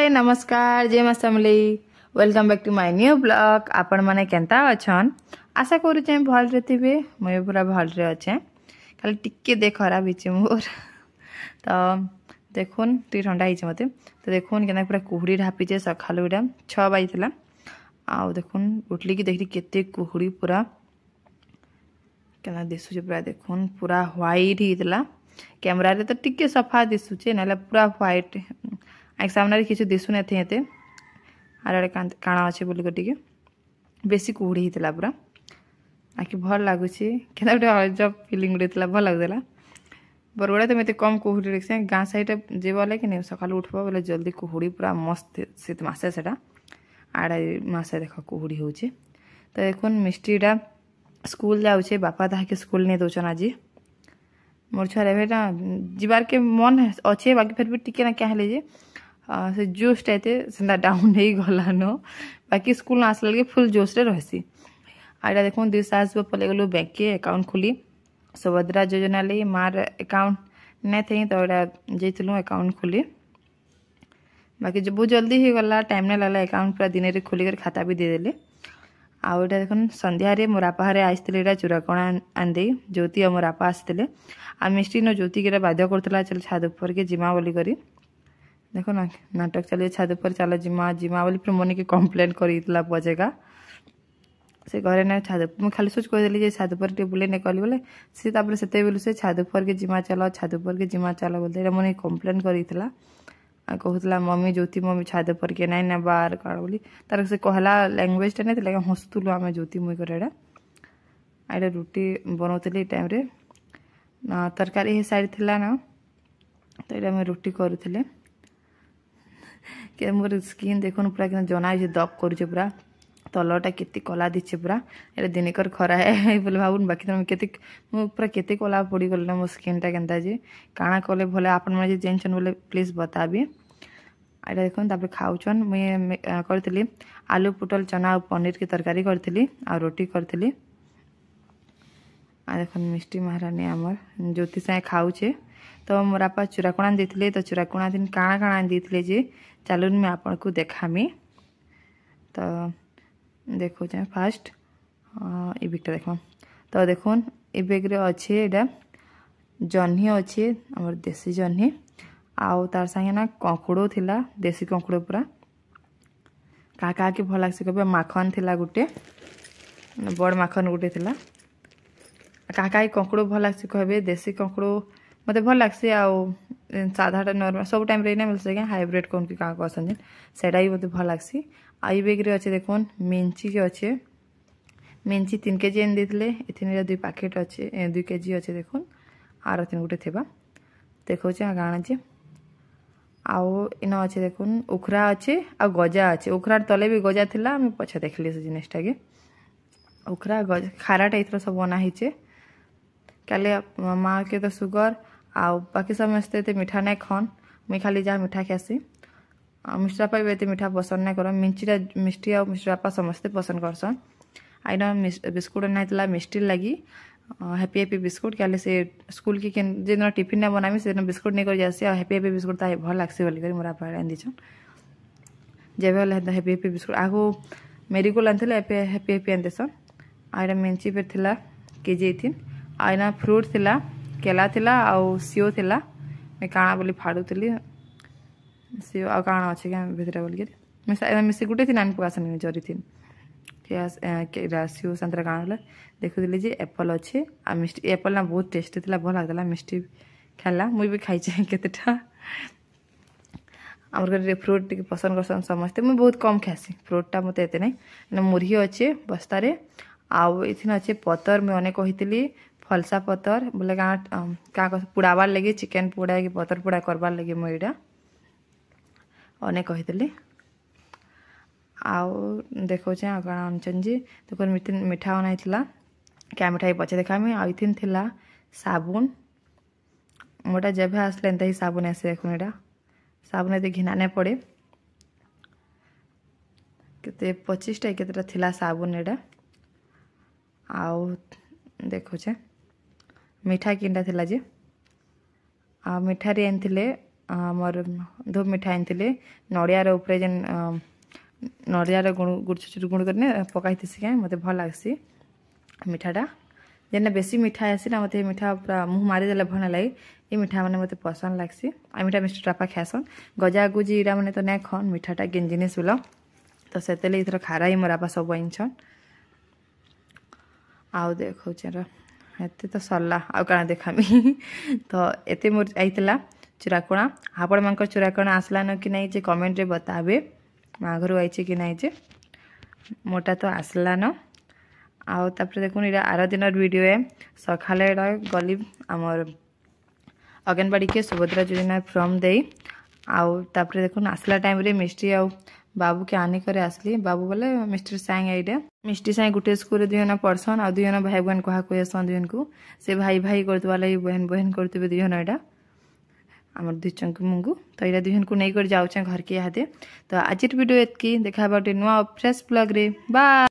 हाय नमस्कार जय माँ Samalei welcome back to my new blog. आपण माने केंता अछन आशा करूचे भल रे थिबे। मुई पूरा भल रे अच्छे खाली टिके दे खराब हिचे मोर तो देखुन टी ठंडा हिचे मते तो देखुन केना पूरा कुहुड़ी ढापी जे सखालु इडा 6 बाजितला आ देखुन उठली की देखली केते कुहुड़ी पूरा केना दिसुचे पूरा देखुन पूरा व्हाइट हितला कैमरा रे तो टिके सफा दिसुचे नाले पूरा व्हाइट आइ सामने किसी दिशु ना थे आड़े काଣା अच्छे बोल टे बेसी कुहुड़ी होता पूरा आखि भल लगुच के अजब फिलिंग गोटे भल लगुला बरगड़ा तो मैं कम कुहुड़ी देखसे गाँ साइड जे बोले कि नहीं सकाल उठब बोले जल्दी कुहुड़ी पूरा मस्त शीत मसे से आड़े मसे देख कुहुड़ी हो तो देखुन मिस्टीटा स्कूल जाऊे बापा ताके स्कूल नहीं दौन आज मोर छुआ रे ना जीवार के मन अच्छे बाकी फिर भी टिके ना क्या है से जोश टाइते सेंदा डाउन ही गला न बाकी स्कूल न आसला लगे फुल जोश रे रहसी आइडा देखो दी सास पले गलु बैंक के अकाउंट खुली सुभद्रा योजना ले मार अकाउंट नहीं थे तो एटा जेतलु अकाउंट खुली बाकी जो बहुत जल्दी ही गला टाइम नहीं लगला अकाउंट पूरा दिन रे खोली कर खाता भी दे देले आ एटा देखो संध्या रे मोर आपा रे आइसले एटा चूराकणा आंदे ज्योति और मोर आपा आसले आ मिस्टी न ज्योति के बाध्य करतला चल छाद ऊपर के जिमा बोली करी देखो ना नाटक चलिए छाद ऊपर चलो जिमा जिमा बोली फिर मनी के कम्प्लेन करा बजेगा से घरे ना छाद मुझे खाली सोच कहीदेली छाद ऊपर टे बुले नहीं कहली बोले सी तापर से बोलू से छाद ऊपर के जिमा चलो छाद ऊपर के जिमा चलो बोलते मनी कम्प्लेन करा कहला मम्मी ज्योति मम्मी छाद ऊपर के नाई ना बार काड़ बोली तार से कहला लैंग्वेज नहीं लगे हंसुलु आम ज्योति मुई कर एटा रुटी बनाऊली टाइम रे तरकारी साइड थिला ना तो ये रुटी करूँ के मोर स्किन देखो पूरा कि जना दब करुचे पूरा तलटा केते कला दीचे पूरा ये दिनकर खरा है बोले भावुन बाकी तुम केते पूरा केते कला पड़ी गल ना मो स्किनटा केनता जे काଣା कले भले आपण माने जेनछन बोले प्लीज बताबी एटा देखो तापर खाउछन मुई करथली आलू पुटल चना और पनीर की तरकारी करथली आ रोटी करथली आ देखो मिष्टी महारानी आमर ज्योति साए खाऊचे तो मोर आपा चूराकणा देथिले तो चूराकणा दिन काଣା काଣା देथिले जे चलून मैं आपन को देखामी तो देखो फास्ट ये बेगटा देखो तो देखो ये बेग्रे अच्छे एटा जह्नी अच्छे आमर देसी जह्नी आउ तार संगे ना कंकुड़ो थिला देसी कंकुड़ो पूरा का के भल लगे कहे माखन थिला गुटे बड़ माखन गुटे थिला का कंकुड़ो भल लगे कहे देसी कंकुड़ो मत भल लगे आउ साधाटा नॉर्मल सब टाइम रे ना मिलसे हाइब्रिड कौन की क्या कहते सेटा भी मत भल लगे आई बेग्रे अच्छे देखो मिंची के अच्छे मिंची 3 केजी एन देते इतने 2 पैकेट अच्छे 2 केजी अच्छे देखो आर 3 गुटे थेबा देखो गाण जे आउ इन अच्छे देखो उखरा अच्छे आ गजा अच्छे उखरार तले भी गजा थिला मैं पछे देखली से जिनिसटा के उखरा गजा खाराटा इथर सब बना हिचे काले माँ के तो सुगर आउ बाकी समस्ते तो मीठा नहीं खन मुई खाली जहाँ मीठा खासी मिश्रापा भी ये मीठा पसंद नहीं कर मिंचीटा मिष्टी आ मिश्रापा समस्ते पसंद करसन आईना बिस्कुट नहीं मिष्टी लगी हैप्पी हैप्पी बिस्कुट क्या से स्कूल की जिन टिफिन ना बनामी से बिस्कुट नहीं कर जासी हैप्पी हैप्पी बिस्कुट ता भल लगे बोलिक मोर आप आंदीछन जब हैप्पी हैप्पी बिस्कुट आगो मेरीगोल्ड आनी हैप्पी हैप्पी आनदेसन आईना मिंची पे थिला केजी थी आईना फ्रूट थिला केला थिला आउ सीओ थिला मैं काଣା बोली फाड़ूली सीओ आ काଣା अच्छे क्या भितर बोलिक मिसी गुटे थी नानी पकासन जरी थी सीओ संतरा काଣା देखुली जे एप्पल अच्छे आ मिष्टी एप्पल ना बहुत टेस्टी थिला भल लगता मिष्टी खाला मुई भी खाई केतेटा आमर घर फ्रूट टी पसंद करसन समस्ते मुझे बहुत कम खासी फ्रूटा मत एते नहीं मुरही अच्छे बस्तारे आउ इथिन अच्छे पतर मैं अनेक कही फलसा पतर बोले क्या पुड़ाबार लगे चिकेन पुड़ा कि पतर पुड़ा करबार लगे मुझे यहाँ अनेक कही आउ देखो आनचन जी देखो मिठा अनाई क्या मिठाई पचे देखा आईथिन थिला साबुन मोटा जब आसले एंता ही साबुन आसे देखो यहाँ साबुन ये घिना नहीं पड़े केते 25टा केतेटा थिला साबुन एटा आउ देखो मीठा किनटा थिला जे आ मिठारे आनी आमर धूप मिठा आनी नड़ियार उपरे जेन नड़ियार गुड़ छुट गुड़ कर पकई क्या मत भल लगसी मिठाटा जेना बेसी मिठा आसी ना मत मिठा पूरा मुँह मारिदेले भल लगे ये मिठा मैंने मत पसंद लगसी आ मिठा मिस्टर टापा खासन गजा गुजी इरा मैंने तो नहीं खन मिठाटा केन जिनिस बोल तो से इथर खारा ही मोर आपा सब आनछन आउ देखो एते तो सरला आउ काना देखामी तो एते मोर आईतला चूराकोणा आपण मान चूराकोणा आसला न कि नहीं जे कमेंट रे बताबे माँ घर आई कि नहीं जे मोटा तो आसला न आउ तापर देखुन इरा आर दिन वीडियो है सकाले गली आमर अंगनवाड़ी के सुभद्रा योजना फॉर्म दे आउ तापर देखुन आसला टाइम रे मिष्टी आउ बाबू के आने करे आसली बाबू बोले मिस्टर साई आईडे मिष्टी साई गुटे स्कूल दुजन पढ़सन आ दुजन भाई बहन क्या कहसन दुजन को से भाई भाई करतवा लगी बहन बहन करते दुजन एटा आमर दुचंक मुंगू तो ये दुजन को नहीं कर जाऊँ घर के इहादे तो आज वीडियो एतकी देखा नुआ फ्रेश ब्लॉग रे बाय।